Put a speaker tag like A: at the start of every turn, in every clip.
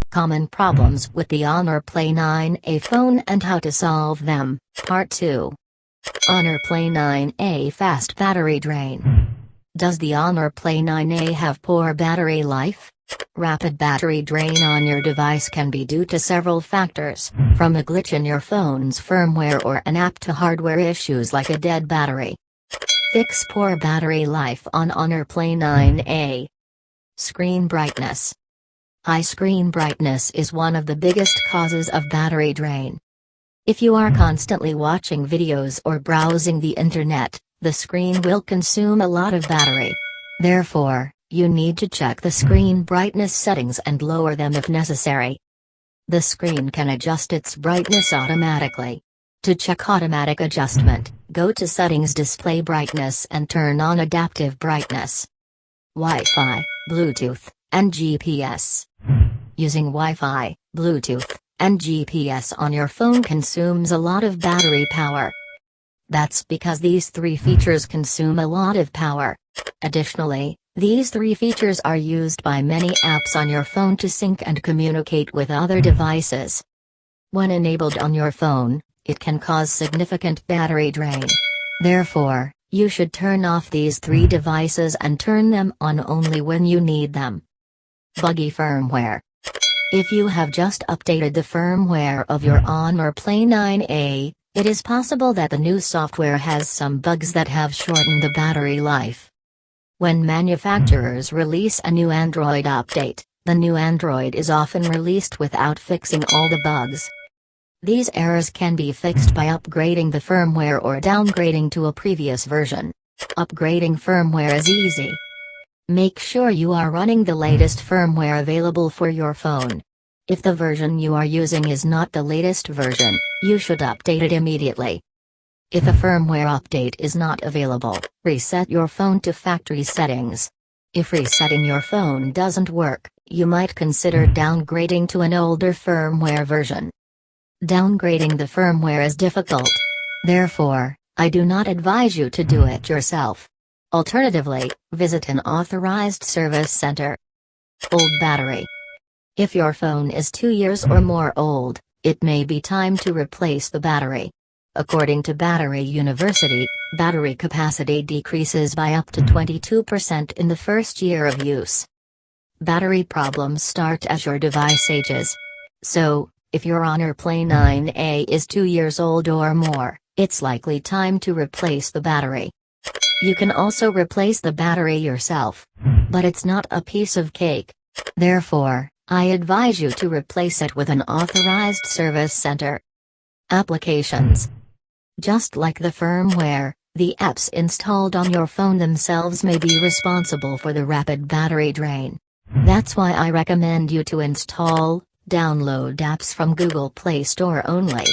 A: Common problems with the Honor Play 9A phone and how to solve them, Part 2. Honor Play 9A Fast Battery Drain. Does the Honor Play 9A have poor battery life? Rapid battery drain on your device can be due to several factors, from a glitch in your phone's firmware or an app to hardware issues like a dead battery. Fix poor battery life on Honor Play 9A. Screen brightness. High screen brightness is one of the biggest causes of battery drain. If you are constantly watching videos or browsing the internet, the screen will consume a lot of battery. Therefore, you need to check the screen brightness settings and lower them if necessary. The screen can adjust its brightness automatically. To check automatic adjustment, go to Settings, Display Brightness and turn on Adaptive Brightness. Wi-Fi, Bluetooth, and GPS. Using Wi-Fi, Bluetooth, and GPS on your phone consumes a lot of battery power. That's because these three features consume a lot of power. Additionally, these three features are used by many apps on your phone to sync and communicate with other devices. When enabled on your phone, it can cause significant battery drain. Therefore, you should turn off these three devices and turn them on only when you need them. Buggy firmware. If you have just updated the firmware of your Honor Play 9A, it is possible that the new software has some bugs that have shortened the battery life. When manufacturers release a new Android update, the new Android is often released without fixing all the bugs. These errors can be fixed by upgrading the firmware or downgrading to a previous version. Upgrading firmware is easy. Make sure you are running the latest firmware available for your phone. If the version you are using is not the latest version, you should update it immediately. If a firmware update is not available, reset your phone to factory settings. If resetting your phone doesn't work, you might consider downgrading to an older firmware version. Downgrading the firmware is difficult. Therefore, I do not advise you to do it yourself. Alternatively, visit an authorized service center. Old battery. If your phone is 2 years or more old, it may be time to replace the battery. According to Battery University, battery capacity decreases by up to 22% in the first year of use. Battery problems start as your device ages. So, if your Honor Play 9A is 2 years old or more, it's likely time to replace the battery. You can also replace the battery yourself. But it's not a piece of cake. Therefore, I advise you to replace it with an authorized service center. Applications. Just like the firmware, the apps installed on your phone themselves may be responsible for the rapid battery drain. That's why I recommend you to download apps from Google Play Store only.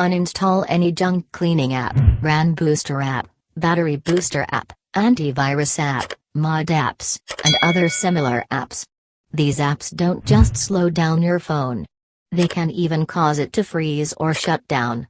A: Uninstall any junk cleaning app, RAM booster app, battery booster app, antivirus app, mod apps, and other similar apps. These apps don't just slow down your phone. They can even cause it to freeze or shut down.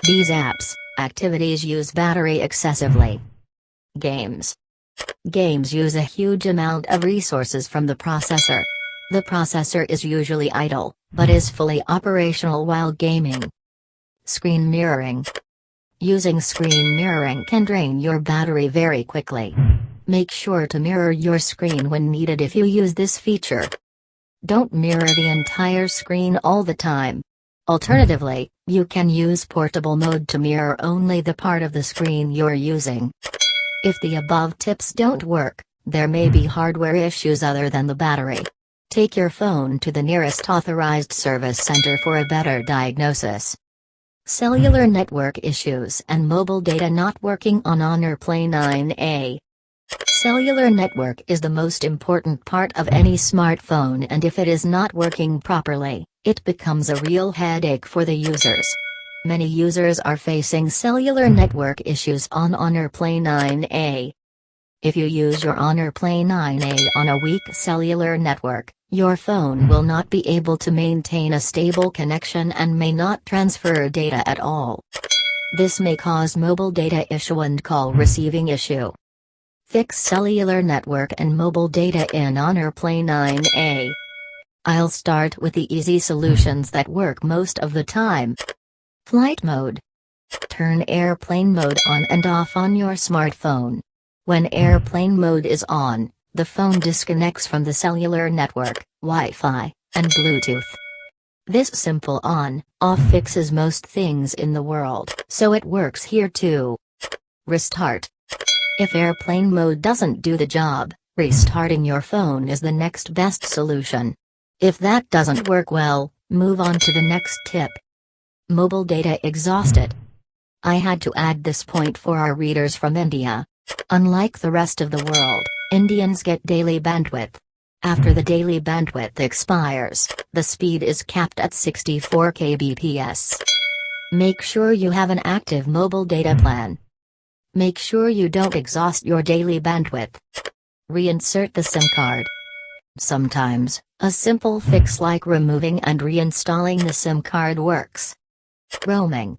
A: These activities use battery excessively. Games. Games use a huge amount of resources from the processor. The processor is usually idle, but is fully operational while gaming. Screen mirroring. Using screen mirroring can drain your battery very quickly. Make sure to mirror your screen when needed if you use this feature. Don't mirror the entire screen all the time. Alternatively, you can use portable mode to mirror only the part of the screen you're using. If the above tips don't work, there may be hardware issues other than the battery. Take your phone to the nearest authorized service center for a better diagnosis. Cellular network issues and mobile data not working on Honor Play 9A. Cellular network is the most important part of any smartphone, and if it is not working properly, it becomes a real headache for the users. Many users are facing cellular network issues on Honor Play 9A. If you use your Honor Play 9A on a weak cellular network, your phone will not be able to maintain a stable connection and may not transfer data at all. This may cause mobile data issue and call receiving issue. Fix cellular network and mobile data in Honor Play 9A. I'll start with the easy solutions that work most of the time. Flight mode. Turn airplane mode on and off on your smartphone. When airplane mode is on, the phone disconnects from the cellular network, Wi-Fi, and Bluetooth. This simple on-off fixes most things in the world, so it works here too. Restart. If airplane mode doesn't do the job, restarting your phone is the next best solution. If that doesn't work well, move on to the next tip. Mobile data exhausted. I had to add this point for our readers from India. Unlike the rest of the world, Indians get daily bandwidth. After the daily bandwidth expires, the speed is capped at 64 kbps. Make sure you have an active mobile data plan. Make sure you don't exhaust your daily bandwidth. Reinsert the SIM card. Sometimes, a simple fix like removing and reinstalling the SIM card works. Roaming.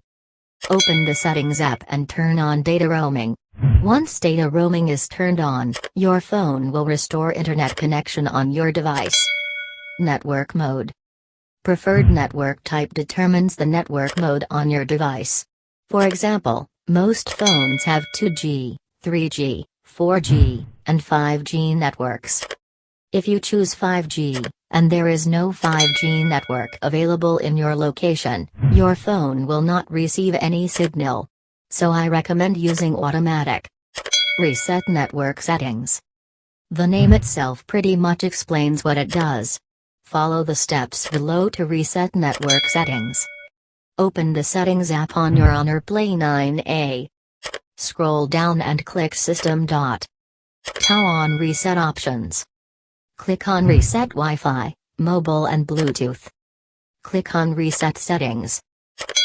A: Open the Settings app and turn on data roaming. Once data roaming is turned on, your phone will restore internet connection on your device. Network mode. Preferred network type determines the network mode on your device. For example, most phones have 2G, 3G, 4G, and 5G networks. If you choose 5G, and there is no 5G network available in your location, your phone will not receive any signal. So I recommend using automatic. Reset network settings. The name itself pretty much explains what it does. Follow the steps below to reset network settings. Open the Settings app on your Honor Play 9A. Scroll down and click System. Tap on Reset Options. Click on Reset Wi-Fi, Mobile and Bluetooth. Click on Reset Settings.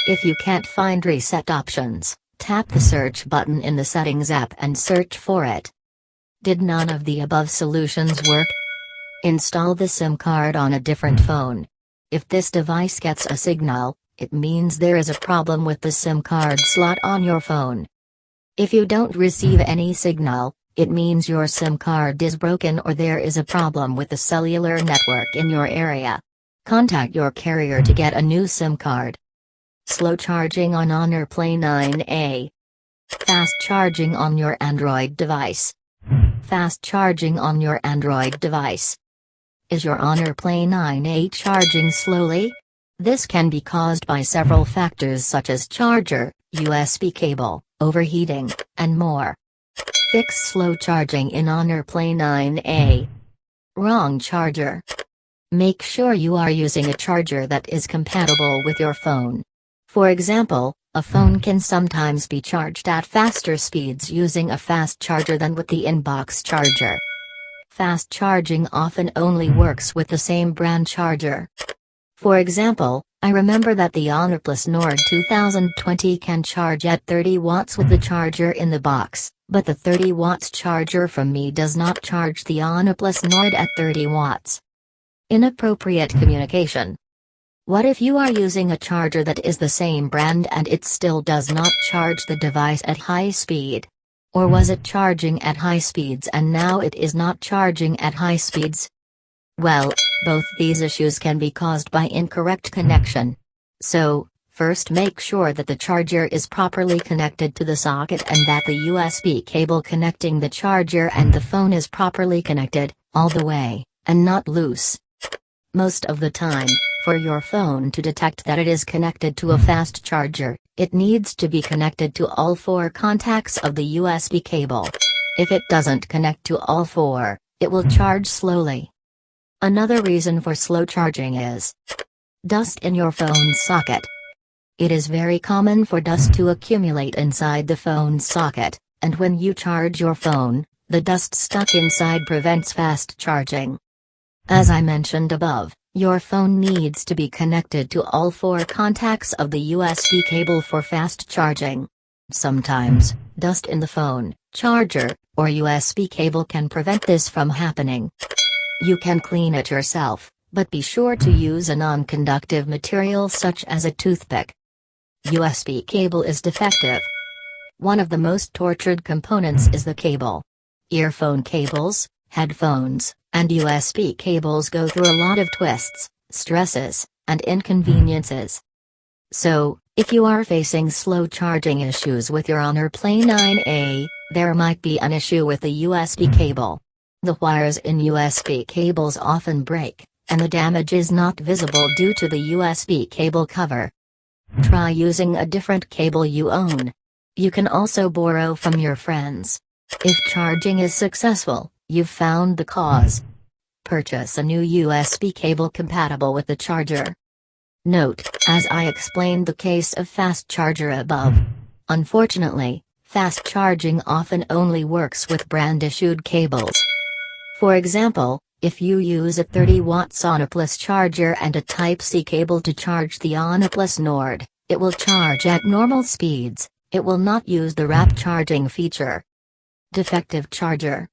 A: If you can't find reset options, tap the search button in the Settings app and search for it. Did none of the above solutions work? Install the SIM card on a different phone. If this device gets a signal, it means there is a problem with the SIM card slot on your phone. If you don't receive any signal, it means your SIM card is broken or there is a problem with the cellular network in your area. Contact your carrier to get a new SIM card. Slow charging on Honor Play 9A. Fast charging on your Android device. Fast charging on your Android device. Is your Honor Play 9A charging slowly? This can be caused by several factors such as charger, USB cable, overheating, and more. Fix slow charging in Honor Play 9A. Wrong charger. Make sure you are using a charger that is compatible with your phone. For example, a phone can sometimes be charged at faster speeds using a fast charger than with the inbox charger. Fast charging often only works with the same brand charger. For example, I remember that the OnePlus Nord 2020 can charge at 30 watts with the charger in the box, but the 30 watts charger from me does not charge the OnePlus Nord at 30 watts. Inappropriate communication. What if you are using a charger that is the same brand and it still does not charge the device at high speed? Or was it charging at high speeds and now it is not charging at high speeds? Well, both these issues can be caused by incorrect connection. So, first make sure that the charger is properly connected to the socket and that the USB cable connecting the charger and the phone is properly connected, all the way, and not loose. Most of the time, for your phone to detect that it is connected to a fast charger, it needs to be connected to all 4 contacts of the USB cable. If it doesn't connect to all 4, it will charge slowly. Another reason for slow charging is dust in your phone's socket. It is very common for dust to accumulate inside the phone's socket, and when you charge your phone, the dust stuck inside prevents fast charging. As I mentioned above, your phone needs to be connected to all 4 contacts of the USB cable for fast charging. Sometimes, dust in the phone, charger, or USB cable can prevent this from happening. You can clean it yourself, but be sure to use a non-conductive material such as a toothpick. USB cable is defective. One of the most tortured components is the cable. Earphone cables, headphones, and USB cables go through a lot of twists, stresses, and inconveniences. So, if you are facing slow charging issues with your Honor Play 9A, there might be an issue with the USB cable. The wires in USB cables often break, and the damage is not visible due to the USB cable cover. Try using a different cable you own. You can also borrow from your friends. If charging is successful, you've found the cause. Purchase a new USB cable compatible with the charger. Note, as I explained the case of fast charger above. Unfortunately, fast charging often only works with brand-issued cables. For example, if you use a 30-watt Toublesshoot charger and a Type-C cable to charge the OnePlus Nord, it will charge at normal speeds, it will not use the rapid charging feature. Defective charger.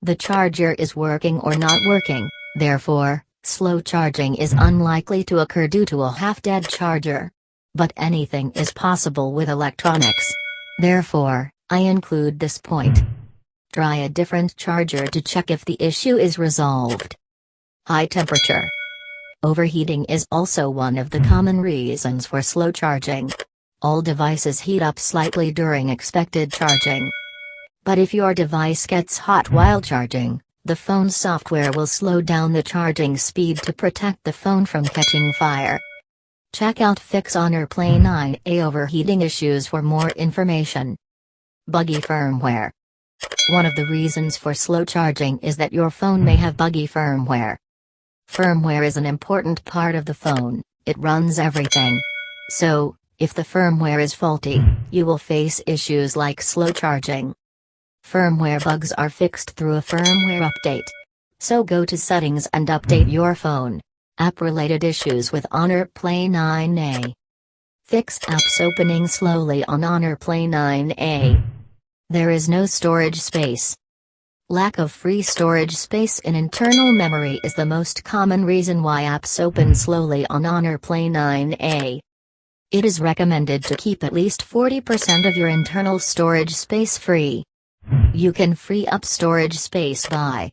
A: The charger is working or not working, therefore, slow charging is unlikely to occur due to a half-dead charger. But anything is possible with electronics. Therefore, I include this point. Try a different charger to check if the issue is resolved. High temperature. Overheating is also one of the common reasons for slow charging. All devices heat up slightly during expected charging. But if your device gets hot while charging, the phone's software will slow down the charging speed to protect the phone from catching fire. Check out Fix Honor Play 9A overheating issues for more information. Buggy firmware. One of the reasons for slow charging is that your phone may have buggy firmware. Firmware is an important part of the phone, it runs everything. So, if the firmware is faulty, you will face issues like slow charging. Firmware bugs are fixed through a firmware update. So go to Settings and update your phone. App-related issues with Honor Play 9A. Fix apps opening slowly on Honor Play 9A. There is no storage space. Lack of free storage space in internal memory is the most common reason why apps open slowly on Honor Play 9A. It is recommended to keep at least 40% of your internal storage space free. You can free up storage space by: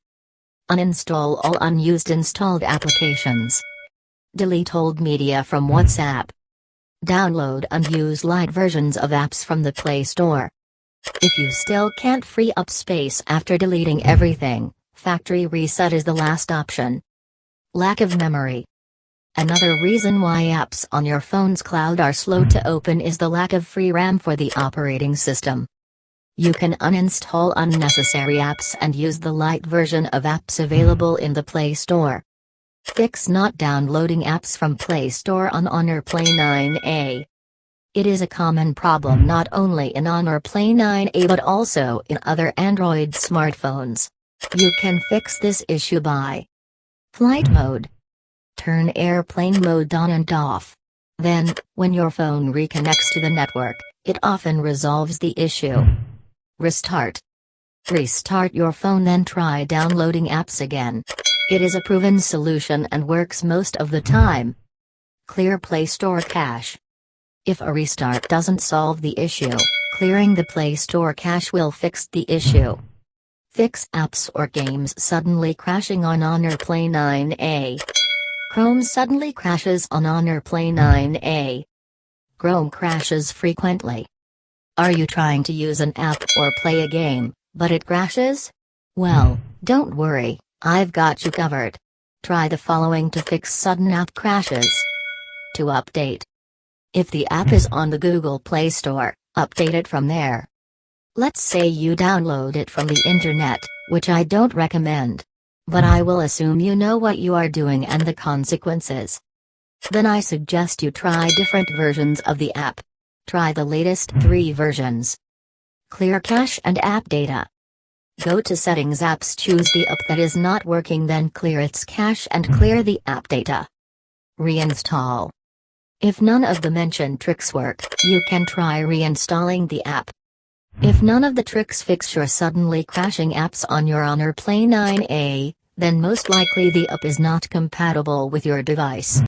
A: uninstall all unused installed applications. Delete old media from WhatsApp. Download and use light versions of apps from the Play Store. If you still can't free up space after deleting everything, factory reset is the last option. Lack of memory. Another reason why apps on your phone's cloud are slow to open is the lack of free RAM for the operating system. You can uninstall unnecessary apps and use the light version of apps available in the Play Store. Fix not downloading apps from Play Store on Honor Play 9A. It is a common problem not only in Honor Play 9A but also in other Android smartphones. You can fix this issue by: flight mode. Turn airplane mode on and off. Then, when your phone reconnects to the network, it often resolves the issue. Restart. Restart your phone, then try downloading apps again. It is a proven solution and works most of the time. Clear Play Store cache. If a restart doesn't solve the issue, clearing the Play Store cache will fix the issue. Fix apps or games suddenly crashing on Honor Play 9A. Chrome suddenly crashes on Honor Play 9A. Chrome crashes frequently. Are you trying to use an app or play a game, but it crashes? Well, don't worry, I've got you covered. Try the following to fix sudden app crashes. To update. If the app is on the Google Play Store, update it from there. Let's say you download it from the internet, which I don't recommend. But I will assume you know what you are doing and the consequences. Then I suggest you try different versions of the app. Try the latest 3 versions. Clear cache and app data. Go to Settings Apps, choose the app that is not working, then clear its cache and clear the app data. Reinstall. If none of the mentioned tricks work, you can try reinstalling the app. If none of the tricks fix your suddenly crashing apps on your Honor Play 9A, then most likely the app is not compatible with your device.